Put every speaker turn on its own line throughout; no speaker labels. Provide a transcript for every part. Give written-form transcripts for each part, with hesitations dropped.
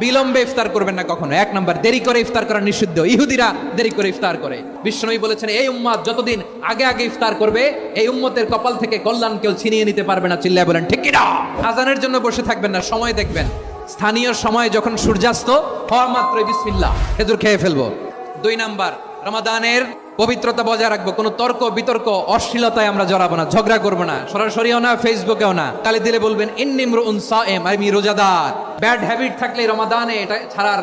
বিলম্বে ইফতার করবেন না কখনো। এক নাম্বার, দেরি করে ইফতার করা নিষিদ্ধ। ইহুদিরা দেরি করে ইফতার করে। বিশ্বনবী বলেছেন, এই উম্মত যতদিন আগে আগে ইফতার করবে, এই উম্মতের কপাল থেকে কল্যাণ কেউ ছিনিয়ে নিতে পারবে না। চিল্লায় বলেন ঠিক কিনা? আজানের জন্য বসে থাকবেন না, সময় দেখবেন। স্থানীয় সময় যখন সূর্যাস্ত হওয়া মাত্রই বিসমিল্লাহ, খেজুর খেয়ে ফেলবো। 2 নাম্বার, রমাদানের পবিত্রতা বজায় রাখবো। কোনো তর্ক বিতর্ক অশ্লীলতায় আমরা জড়াবো না, ঝগড়া করবো না, সরাসরিও না, ফেসবুকেও না। তালে দিলে বলবেন ইন্নিমরুন সায়েম, আমি রোজাদার। ব্যাড হ্যাবিট থাকলে রমাদানে এটা ছাড়ার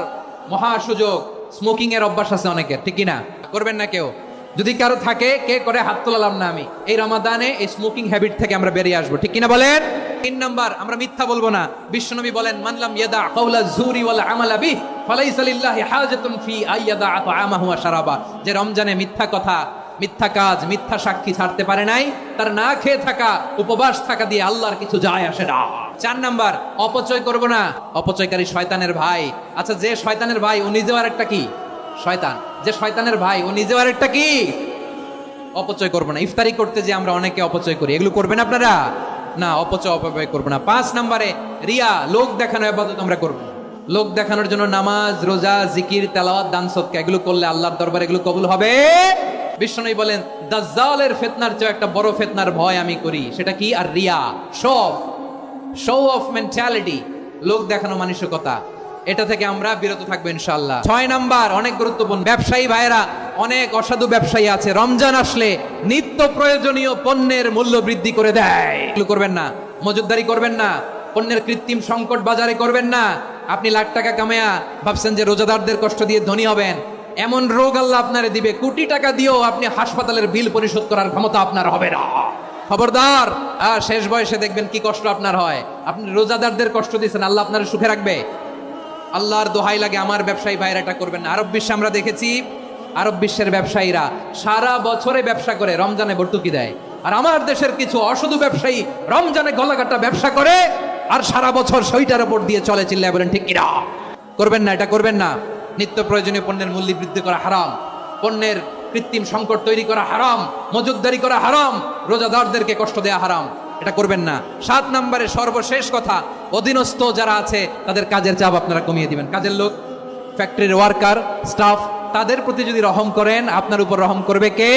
মহা সুযোগ। স্মোকিং এর অভ্যাস আছে অনেকের, ঠিক কিনা? করবেন না কেউ। যদি কারো থাকে, কে করে হাত তোলালাম না আমি। এই রমাদানে এই স্মোকিং হ্যাবিট থেকে আমরা বেরিয়ে আসবো, ঠিক কিনা বলেন? 3 নাম্বার, আমরা মিথ্যা বলবো না। বিশ্বনবী বলেন, মানলাম ইয়াদা কাওলা যুরি ওয়াল আমালা বিহি ফালাইসা লিল্লাহি হাজাতুন ফি আইয়াদা তাআমাহু ওয়া শারাবা। যে রমজানে মিথ্যা কথা, মিথ্যা কাজ, মিথ্যা সাক্ষী ছাড়তে পারে নাই, তার না খেয়ে থাকা, উপবাস থাকা দিয়ে আল্লাহর কিছু যায় আসে না। 4 নাম্বার, অপচয় করব না। অপচয়কারী শয়তানের ভাই। আচ্ছা, যে শয়তানের ভাই ও নিজেও আরেকটা কি? শয়তান। যে শয়তানের ভাই ও নিজেও আরেকটা কি? অপচয় করব না। ইফতারি করতে যে আমরা অনেকে অপচয় করি, এগুলো করবেন আপনারা না। অপব্যয় করবো না। 5 নাম্বারে, রিয়া, লোক দেখানো ইবাদত আমরা করব। লোক দেখানোর জন্য নামাজ, রোজা, জিকির, তেলাওয়াত, দান সদকা এগুলো করলে আল্লাহর দরবারে এগুলো কবুল হবে। বিশ্বনবী বলেন, দাজ্জালের ফিতনার চেয়ে একটা বড় ফিতনার ভয় আমি করি। সেটা কি? আর রিয়া, শো অফ মেন্টালিটি, লোক দেখানো মানসিকতা। এটা থেকে আমরা বিরত থাকবো ইনশাআল্লাহ। 6 নাম্বার, অনেক গুরুত্বপূর্ণ। ব্যবসায়ী ভাইয়েরা, অনেক অসাধু ব্যবসায়ী আছে, রমজান আসলে নিত্য প্রয়োজনীয় পণ্যের মূল্য বৃদ্ধি করে দেয়। এগুলো করবেন না। মজুদদারি করবেন না। পণ্যের কৃত্রিম সংকট বাজারে করবেন না। আপনি লাখ টাকা কামায়া ভাবছেন যে রোজাদারদের কষ্ট দিয়ে ধনী হবেন। এমন রোগ আল্লাহ আপনারে দিবে, কোটি টাকা দিয়েও আপনি হাসপাতালের বিল পরিশোধ করার ক্ষমতা আপনার হবে না। খবরদার। শেষ বয়সে দেখবেন কি কষ্ট আপনার হয়। আপনি রোজাদারদের কষ্ট দিয়েছেন, আল্লাহ আপনার সুখে রাখবে? আল্লাহর দোহাই লাগে, আমার ব্যবসায়ী ভাইরা এটা করবেন না। আরব বিশ্বে আমরা দেখেছি, আরব বিশ্বের ব্যবসায়ীরা সারা বছরে ব্যবসা করে, রমজানে ভর্তুকি দেয়। আর আমার দেশের কিছু অসাধু ব্যবসায়ী রমজানে গলাকাটা ব্যবসা করে আর সারা বছর সইটার উপর দিয়ে চলে। চিল্লায় বলেন ঠিক কিনা? করবেন না, এটা করবেন না। নিত্য প্রয়োজনীয় পণ্যের মূল্য বৃদ্ধি করা হারাম, পণ্যের কৃত্রিম সংকট তৈরি করা হারাম, মজুদদারি করা হারাম, রোজাদারদেরকে কষ্ট দেয়া হারাম। এটা করবেন না। 7 নম্বরে সর্বশেষ কথা, অধীনস্থ যারা আছে তাদের কাজের চাপ আপনারা কমিয়ে দিবেন। কাজের লোক, ফ্যাক্টরির ওয়ার্কার, স্টাফ, তাদের প্রতি যদি রহম করেন, আপনার উপর রহম করবে কে?